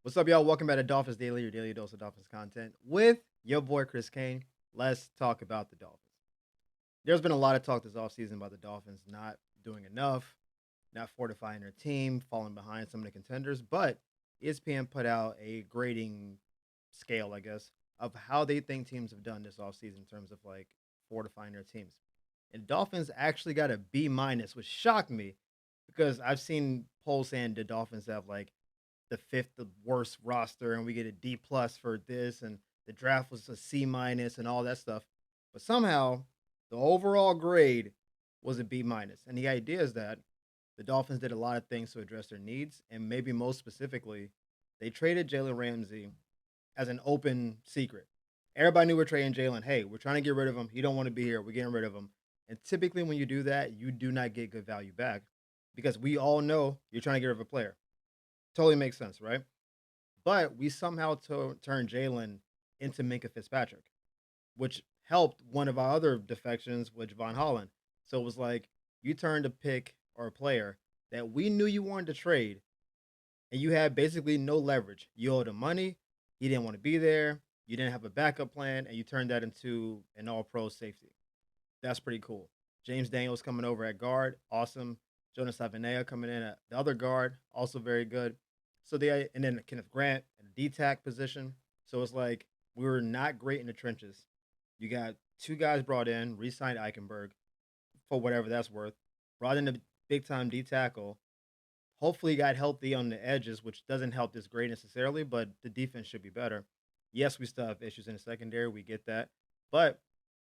What's up, y'all? Welcome back to Dolphins Daily, your daily dose of Dolphins content with your boy Chris Kane. Let's talk about the Dolphins. There's been a lot of talk this offseason about the Dolphins not doing enough, not fortifying their team, falling behind some of the contenders, but ESPN put out a grading scale, I guess, of how they think teams have done this offseason in terms of like fortifying their teams. And Dolphins actually got a B minus, which shocked me because I've seen polls saying the Dolphins have like the fifth worst roster, and we get a D plus for this, and the draft was a C minus, and all that stuff. But somehow, the overall grade was a B minus, and the idea is that the Dolphins did a lot of things to address their needs, and maybe most specifically, they traded Jalen Ramsey as an open secret. Everybody knew we're trading Jalen. Hey, we're trying to get rid of him. He don't want to be here. We're getting rid of him. And typically, when you do that, you do not get good value back because we all know you're trying to get rid of a player. Totally makes sense, right? But we somehow turned Jalen into Minka Fitzpatrick, which helped one of our other defections with Von Holland. So it was like you turned a pick or a player that we knew you wanted to trade, and you had basically no leverage. You owed him money. He didn't want to be there. You didn't have a backup plan, and you turned that into an all-pro safety. That's pretty cool. James Daniels coming over at guard, awesome. Jonas Avenea coming in at the other guard, also very good. So and then Kenneth Grant at the D-tack position. So it's like we were not great in the trenches. You got two guys brought in, re-signed Eichenberg for whatever that's worth. Brought in a big time D tackle. Hopefully got healthy on the edges, which doesn't help this grade necessarily, but the defense should be better. Yes, we still have issues in the secondary. We get that. But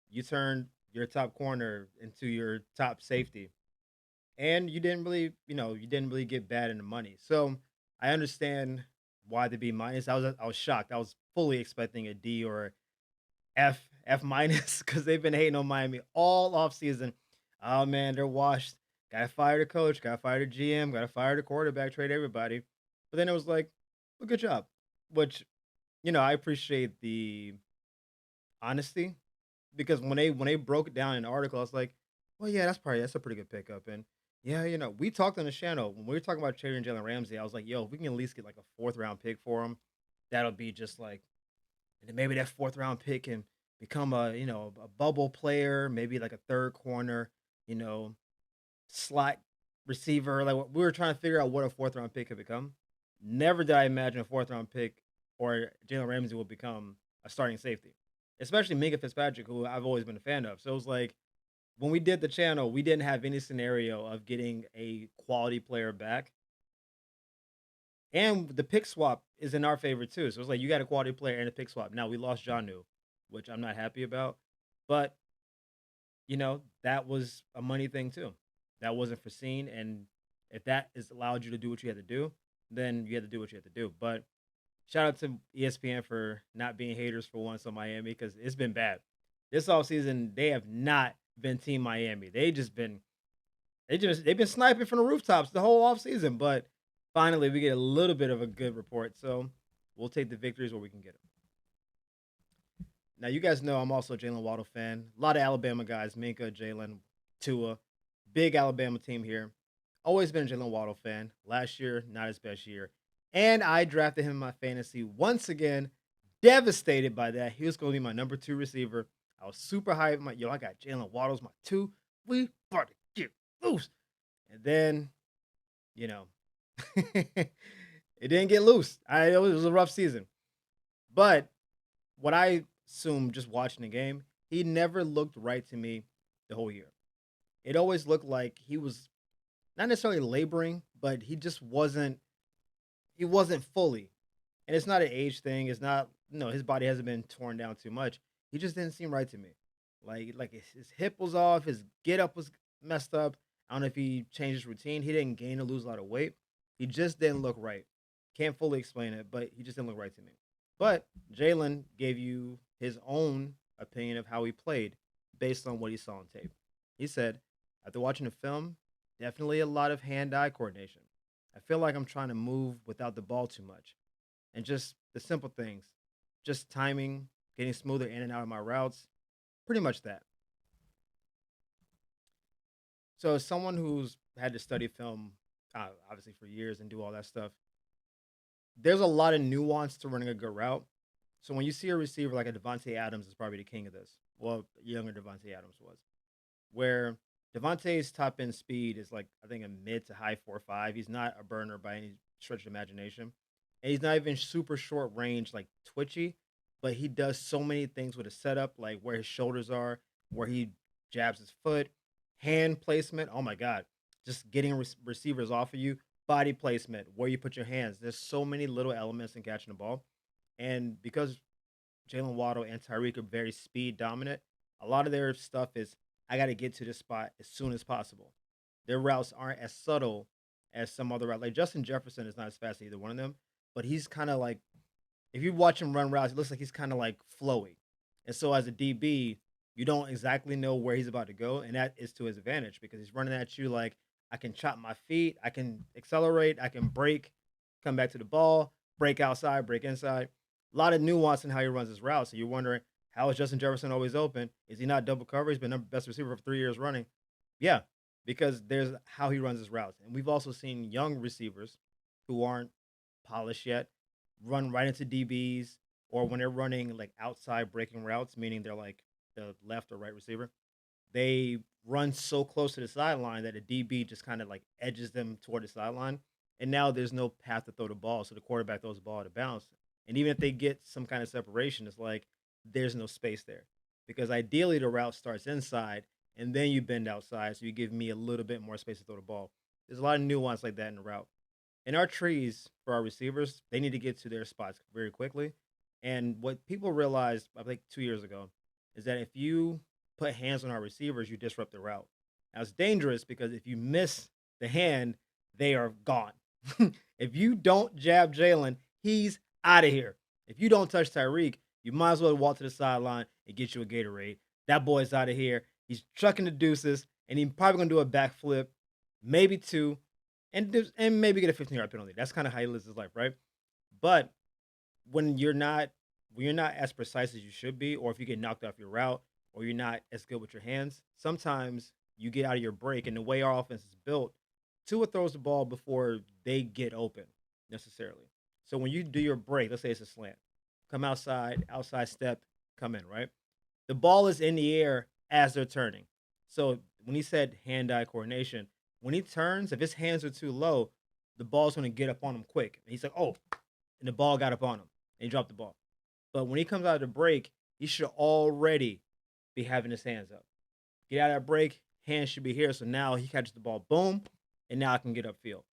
you turned your top corner into your top safety. And you didn't really, you didn't really get bad in the money. So I understand why the B minus. I was shocked. I was fully expecting a D or F minus because they've been hating on Miami all off season. Oh man, they're washed. Gotta fire the coach, gotta fire the GM, gotta fire the quarterback, trade everybody. But then it was like, well, good job. Which, I appreciate the honesty because when they broke it down in the article, I was like, well, yeah, that's a pretty good pickup. And yeah, we talked on the channel when we were talking about trading Jalen Ramsey. I was like, yo, if we can at least get like a fourth round pick for him, that'll be just like, and then maybe that fourth round pick can become a bubble player, maybe like a third corner, you know, slot receiver. Like we were trying to figure out what a fourth round pick could become. Never did I imagine a fourth round pick or Jalen Ramsey will become a starting safety, especially Minka Fitzpatrick, who I've always been a fan of. So it was like when we did the channel, we didn't have any scenario of getting a quality player back. And the pick swap is in our favor too. So it's like you got a quality player and a pick swap. Now we lost Janu, which I'm not happy about. But, that was a money thing too. That wasn't foreseen. And if that is allowed you to do what you had to do, then you had to do what you had to do. But shout out to ESPN for not being haters for once on Miami because it's been bad. This offseason, they have not been Team Miami. They've been sniping from the rooftops the whole offseason, but finally we get a little bit of a good report. So we'll take the victories where we can get them. Now you guys know I'm also a Jaylen Waddle fan. A lot of Alabama guys, Minka, Jalen, Tua, big Alabama team here. Always been a Jaylen Waddle fan. Last year, not his best year. And I drafted him in my fantasy once again. Devastated by that. He was going to be my number 2 receiver. I was super hyped. I got Jalen Waddle's my 2. We about to get loose. And then, you know, it didn't get loose. It was a rough season. But what I assumed just watching the game, he never looked right to me the whole year. It always looked like he was not necessarily laboring, but he wasn't fully. And it's not an age thing. It's not his body hasn't been torn down too much. He just didn't seem right to me. Like his hip was off, his get up was messed up. I don't know if he changed his routine. He didn't gain or lose a lot of weight. He just didn't look right. Can't fully explain it, but he just didn't look right to me. But Jalen gave you his own opinion of how he played based on what he saw on tape. He said, after watching the film, definitely a lot of hand eye coordination. I feel like I'm trying to move without the ball too much. And just the simple things, just timing, getting smoother in and out of my routes, pretty much that. So, as someone who's had to study film, obviously for years and do all that stuff, there's a lot of nuance to running a good route. So when you see a receiver like a Devontae Adams is probably the king of this. Well, younger Devontae Adams was, where Devontae's top end speed is like I think a mid to high 4.5. He's not a burner by any stretch of imagination, and he's not even super short range like twitchy, but he does so many things with his setup, like where his shoulders are, where he jabs his foot, hand placement. Oh my god, just getting receivers off of you, body placement, where you put your hands. There's so many little elements in catching the ball, and because Jaylen Waddle and Tyreek are very speed dominant. A lot of their stuff is I got to get to this spot as soon as possible. Their routes aren't as subtle as some other routes. Like Justin Jefferson is not as fast as either one of them, but he's kind of like if you watch him run routes, it looks like he's kind of like flowy. And so as a DB, you don't exactly know where he's about to go, and that is to his advantage because he's running at you like I can chop my feet, I can accelerate, I can break, come back to the ball, break outside, break inside. A lot of nuance in how he runs his route. So you're wondering how is Justin Jefferson always open? Is he not double cover? He's been the best receiver for 3 years running. Yeah, because there's how he runs his routes, and we've also seen young receivers who aren't polished yet run right into DBs or when they're running like outside breaking routes, meaning they're like the left or right receiver, they run so close to the sideline that a DB just kind of like edges them toward the sideline. And now there's no path to throw the ball. So the quarterback throws the ball to bounce. And even if they get some kind of separation, it's like there's no space there. Because ideally the route starts inside and then you bend outside. So you give me a little bit more space to throw the ball. There's a lot of nuance like that in the route. In our trees for our receivers, they need to get to their spots very quickly. And what people realized, I think 2 years ago, is that if you put hands on our receivers, you disrupt the route. Now it's dangerous because if you miss the hand, they are gone. If you don't jab Jaylen, he's out of here. If you don't touch Tyreek, you might as well walk to the sideline and get you a Gatorade. That boy's out of here. He's chucking the deuces, and he's probably gonna do a backflip, maybe two, and maybe get a 15-yard penalty. That's kind of how he lives his life, right? But when you're not when you're not as precise as you should be, or if you get knocked off your route, or you're not as good with your hands, sometimes you get out of your break. And the way our offense is built, Tua throws the ball before they get open necessarily. So when you do your break, let's say it's a slant, come outside, outside step, come in, right? The ball is in the air as they're turning. So when he said hand-eye coordination, when he turns, if his hands are too low, the ball's going to get up on him quick. And he's like, oh, and the ball got up on him, and he dropped the ball. But when he comes out of the break, he should already be having his hands up. Get out of that break, hands should be here. So now he catches the ball, boom, and now I can get upfield.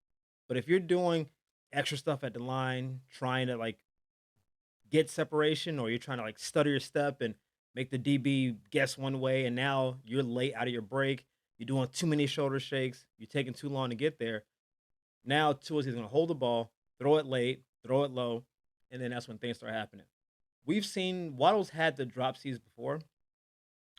But if you're doing extra stuff at the line, trying to like get separation, or you're trying to like stutter your step and make the DB guess one way, and now you're late out of your break, you're doing too many shoulder shakes, you're taking too long to get there. Now Tua's going to hold the ball, throw it late, throw it low, and then that's when things start happening. We've seen Waddle's had the drop C's before.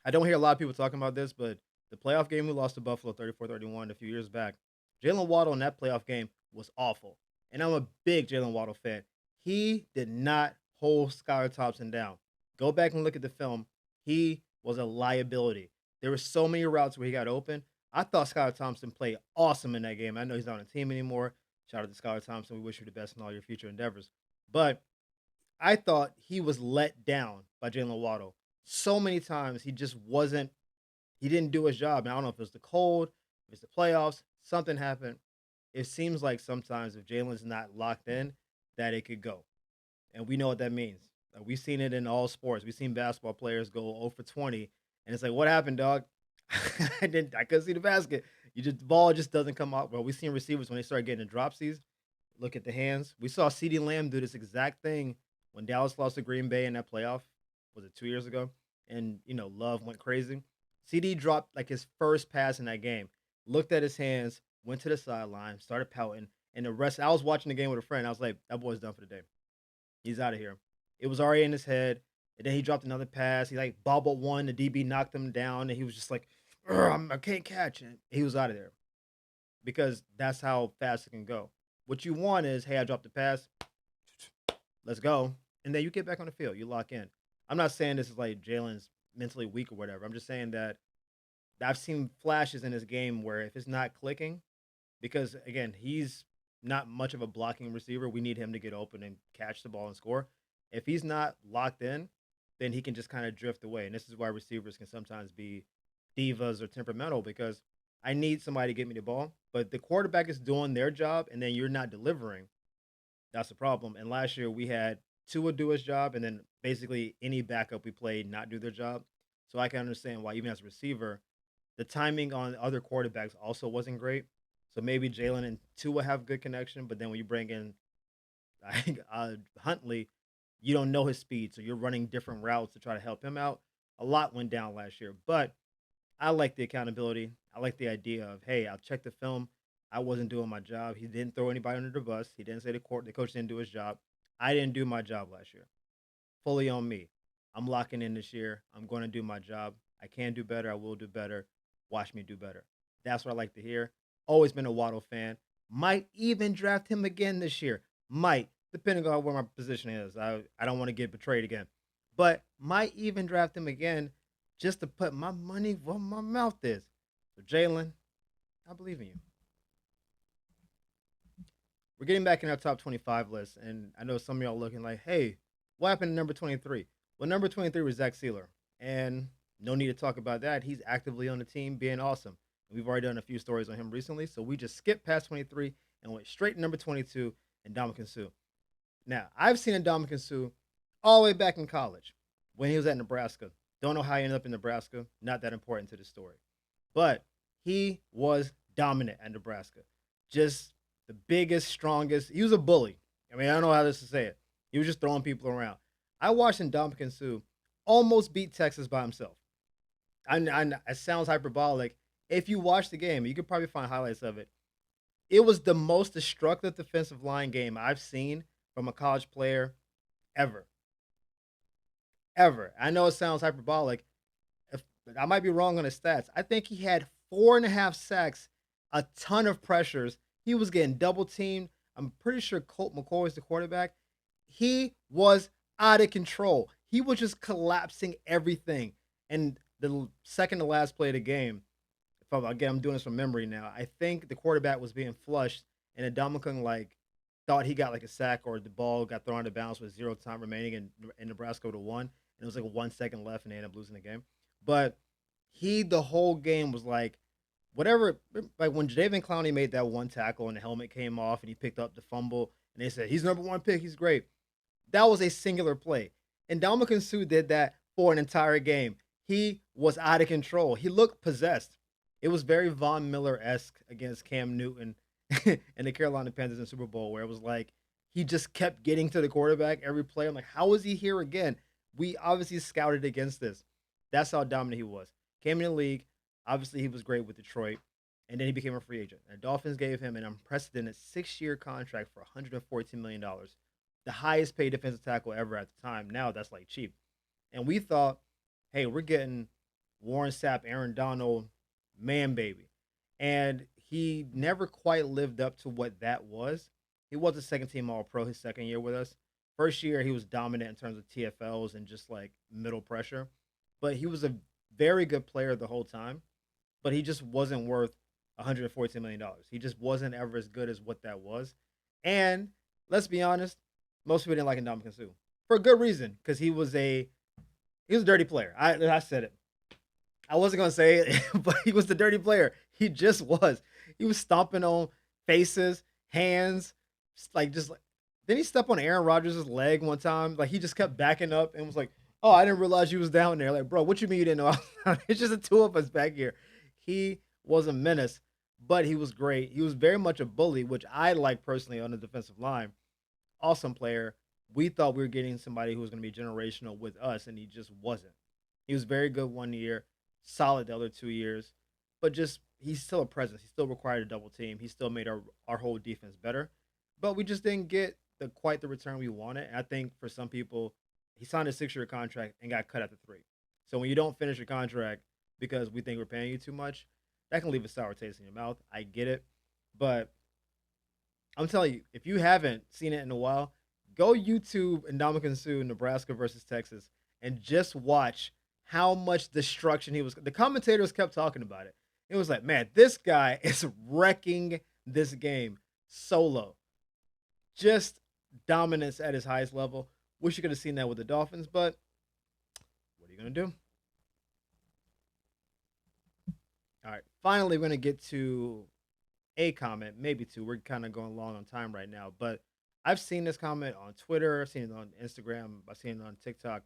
I don't hear a lot of people talking about this, but the playoff game we lost to Buffalo 34-31 a few years back, Jaylen Waddle in that playoff game was awful. And I'm a big Jaylen Waddle fan. He did not hold Skylar Thompson down. Go back and look at the film. He was a liability. There were so many routes where he got open. I thought Skylar Thompson played awesome in that game. I know he's not on the team anymore. Shout out to Skylar Thompson. We wish you the best in all your future endeavors. But I thought he was let down by Jaylen Waddle. So many times he just wasn't, he didn't do his job. And I don't know if it was the cold, if it's the playoffs, something happened. It seems like sometimes if Jalen's not locked in, that it could go. And we know what that means. We've seen it in all sports. We've seen basketball players go 0 for 20, and it's like, what happened, dog? I couldn't see the basket. The ball just doesn't come out. Well, we've seen receivers when they start getting the dropsies. Look at the hands. We saw CeeDee Lamb do this exact thing when Dallas lost to Green Bay in that playoff. Was it 2 years ago? And Love went crazy. CD dropped like his first pass in that game. Looked at his hands, went to the sideline, started pouting, and the rest. I was watching the game with a friend. I was like, that boy's done for the day. He's out of here. It was already in his head. And then he dropped another pass. He like bobbled one. The DB knocked him down, and he was just like, I can't catch it. He was out of there because that's how fast it can go. What you want is, hey, I dropped the pass. Let's go. And then you get back on the field. You lock in. I'm not saying this is like Jalen's mentally weak or whatever. I'm just saying that I've seen flashes in his game where if it's not clicking, because again, he's not much of a blocking receiver. We need him to get open and catch the ball and score. If he's not locked in, then he can just kind of drift away. And this is why receivers can sometimes be divas or temperamental because I need somebody to get me the ball, but the quarterback is doing their job and then you're not delivering. That's the problem. And last year we had Tua do his job, and then basically any backup we played not do their job. So I can understand why, even as a receiver, the timing on other quarterbacks also wasn't great. So maybe Jalen and Tua have good connection, but then when you bring in like Huntley, you don't know his speed, so you're running different routes to try to help him out. A lot went down last year, but I like the accountability. I like the idea of, hey, I'll check the film. I wasn't doing my job. He didn't throw anybody under the bus. He didn't say the coach didn't do his job. I didn't do my job last year. Fully on me. I'm locking in this year. I'm going to do my job. I can do better. I will do better. Watch me do better. That's what I like to hear. Always been a Waddle fan. Might even draft him again this year. Might, depending on where my position is. I don't want to get betrayed again. But might even draft him again just to put my money where my mouth is. So, Jalen, I believe in you. We're getting back in our top 25 list, and I know some of y'all looking like, hey, what happened to number 23? Well, number 23 was Zach Sieler, and no need to talk about that. He's actively on the team, being awesome. We've already done a few stories on him recently, so we just skipped past 23 and went straight to number 22 and Ndamukong Suh. Now, I've seen Ndamukong Suh all the way back in college when he was at Nebraska. Don't know how he ended up in Nebraska. Not that important to the story. But he was dominant at Nebraska. Just the biggest, strongest. He was a bully. I mean, I don't know how else to say it. He was just throwing people around. I watched Ndamukong Suh almost beat Texas by himself. It sounds hyperbolic. If you watch the game, you could probably find highlights of it. It was the most destructive defensive line game I've seen from a college player ever. Ever. I know it sounds hyperbolic. I might be wrong on the stats. I think he had 4.5 sacks, a ton of pressures. He was getting double teamed. I'm pretty sure Colt McCoy was the quarterback. He was out of control. He was just collapsing everything. And the second to last play of the game, again, I'm doing this from memory now. I think the quarterback was being flushed, and Ndamukong thought he got a sack or the ball got thrown out of bounds with 0 time remaining, and Nebraska would have won. And it was 1 second left, and they ended up losing the game. But the whole game was whatever. When Jadeveon Clowney made that one tackle and the helmet came off and he picked up the fumble, and they said he's number 1 pick, he's great. That was a singular play, and Ndamukong Suh did that for an entire game. He was out of control. He looked possessed. It was very Von Miller-esque against Cam Newton and the Carolina Panthers in the Super Bowl, where it was he just kept getting to the quarterback every play. I'm like, how is he here again? We obviously scouted against this. That's how dominant he was. Came in the league. Obviously, he was great with Detroit, and then he became a free agent. And the Dolphins gave him an unprecedented 6-year contract for $114 million, the highest paid defensive tackle ever at the time. Now that's cheap. And we thought, hey, we're getting Warren Sapp, Aaron Donald, man baby. And he never quite lived up to what that was. He was a second team All Pro his second year with us. First year, he was dominant in terms of TFLs and just middle pressure. But he was a very good player the whole time. But he just wasn't worth $114 million. He just wasn't ever as good as what that was. And let's be honest, most people didn't like Ndamukong Suh for a good reason, because he was a dirty player. I said it. I wasn't gonna say it, but he was the dirty player. He just was. He was stomping on faces, hands, Then he stepped on Aaron Rodgers' leg one time. He just kept backing up and was like, "Oh, I didn't realize you was down there." Bro, what you mean you didn't know? It's just the two of us back here. He was a menace, but he was great. He was very much a bully, which I like personally on the defensive line. Awesome player. We thought we were getting somebody who was going to be generational with us, and he just wasn't. He was very good 1 year, solid the other 2 years, but just he's still a presence. He still required a double team. He still made our whole defense better, but we just didn't get quite the return we wanted. And I think for some people, he signed a 6-year contract and got cut after 3. So when you don't finish your contract because we think we're paying you too much, that can leave a sour taste in your mouth. I get it, but I'm telling you, if you haven't seen it in a while, go YouTube Ndamukong Suh, Nebraska versus Texas, and just watch how much destruction he was. The commentators kept talking about it. It was man, this guy is wrecking this game. solo, just dominance at his highest level. Wish you could have seen that with the Dolphins, but what are you gonna do? All right, finally, we're gonna get to a comment, maybe two. We're kind of going long on time right now, but I've seen this comment on Twitter, I've seen it on Instagram, I've seen it on TikTok.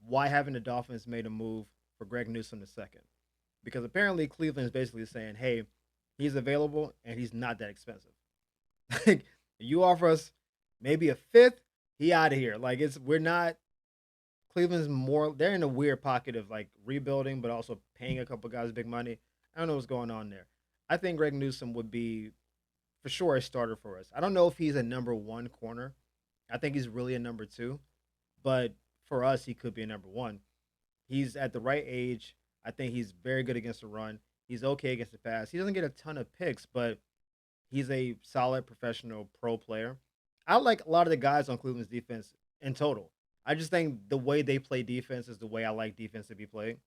Why haven't the Dolphins made a move for Greg Newsome the second? Because apparently Cleveland is basically saying, "Hey, he's available and he's not that expensive. Like, you offer us maybe a fifth, he out of here. Like we're not Cleveland's more they're in a weird pocket of like rebuilding, but also paying a couple guys big money. I don't know what's going on there. I think Greg Newsome would be for sure a starter for us. I don't know if he's a number one corner. I think he's really a number two, but for us, he could be a number one. He's at the right age. I think he's very good against the run. He's okay against the pass. He doesn't get a ton of picks, but he's a solid professional pro player. I like a lot of the guys on Cleveland's defense in total. I just think the way they play defense is the way I like defense to be played.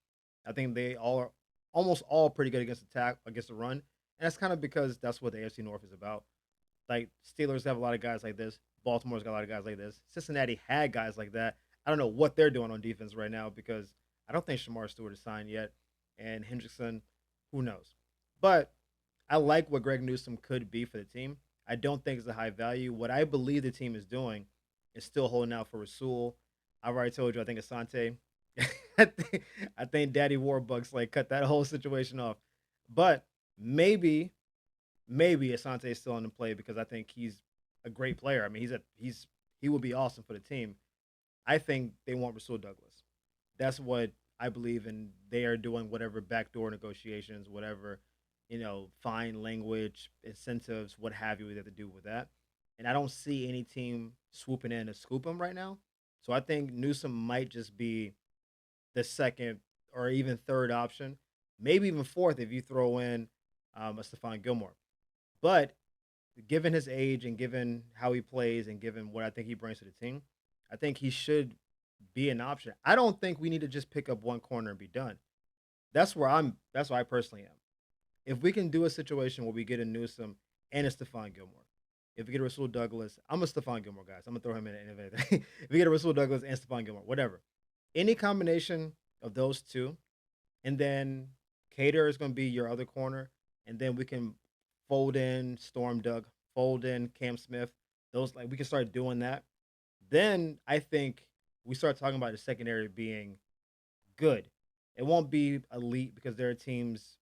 I think they all are almost all pretty good against attack against the run, and that's kind of because that's what the AFC North is about. Like Steelers have a lot of guys like this. Baltimore's got a lot of guys like this. Cincinnati had guys like that. I don't know what they're doing on defense right now because I don't think Shamar Stewart is signed yet, and Hendrickson, who knows? But I like what Greg Newsome could be for the team. I don't think it's a high value. What I believe the team is doing is still holding out for Rasul. I've already told you I think Asante. I think Daddy Warbucks like cut that whole situation off. But maybe Asante is still on the play because I think he's a great player. I mean, he will be awesome for the team. I think they want Rasul Douglas. That's what I believe in. They are doing whatever backdoor negotiations, whatever fine language, incentives, what have you, they have to do with that. And I don't see any team swooping in to scoop him right now. So I think Newsom might just be the second or even third option, maybe even fourth if you throw in a Stephon Gilmore. But given his age and given how he plays and given what I think he brings to the team, I think he should be an option. I don't think we need to just pick up one corner and be done. That's where I personally am. If we can do a situation where we get a Newsom and a Stephon Gilmore, if we get a Rasul Douglas, I'm a Stephon Gilmore guys. I'm gonna throw him in anything. If we get a Rasul Douglas and Stephon Gilmore, whatever, any combination of those two, and then Cater is gonna be your other corner, and then we can fold in Storm Doug, fold in Cam Smith. Those like we can start doing that. Then I think we start talking about the secondary being good. It won't be elite because there are teams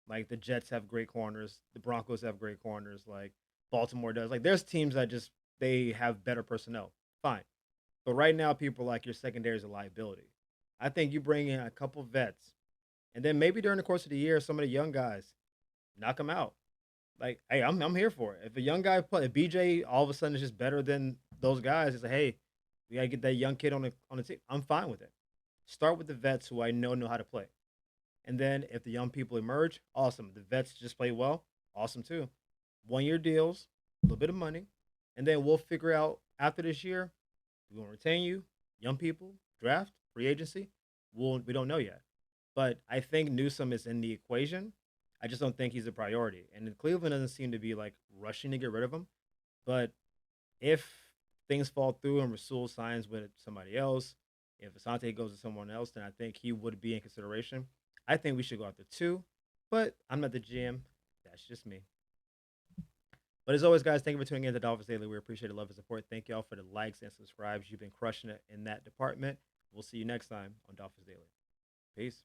like the Jets have great corners, the Broncos have great corners, like Baltimore does. Like there's teams that just they have better personnel. Fine. But right now people are like your secondary is a liability. I think you bring in a couple vets and then maybe during the course of the year some of the young guys knock them out. Like, hey, I'm here for it. If a young guy play, if BJ all of a sudden is just better than those guys, it's like, hey, we gotta get that young kid on the team. I'm fine with it. Start with the vets who I know how to play. And then if the young people emerge, awesome. The vets just play well, awesome too. 1 year deals, a little bit of money, and then we'll figure out after this year, we want to retain you, young people, draft, free agency. We don't know yet, but I think Newsom is in the equation. I just don't think he's a priority, and Cleveland doesn't seem to be like rushing to get rid of him. But if things fall through and Rasul signs with somebody else, if Asante goes to someone else, then I think he would be in consideration. I think we should go after two, but I'm not the GM. That's just me. But as always, guys, thank you for tuning in to Dolphins Daily. We appreciate the love and support. Thank y'all for the likes and subscribes. You've been crushing it in that department. We'll see you next time on Dolphins Daily. Peace.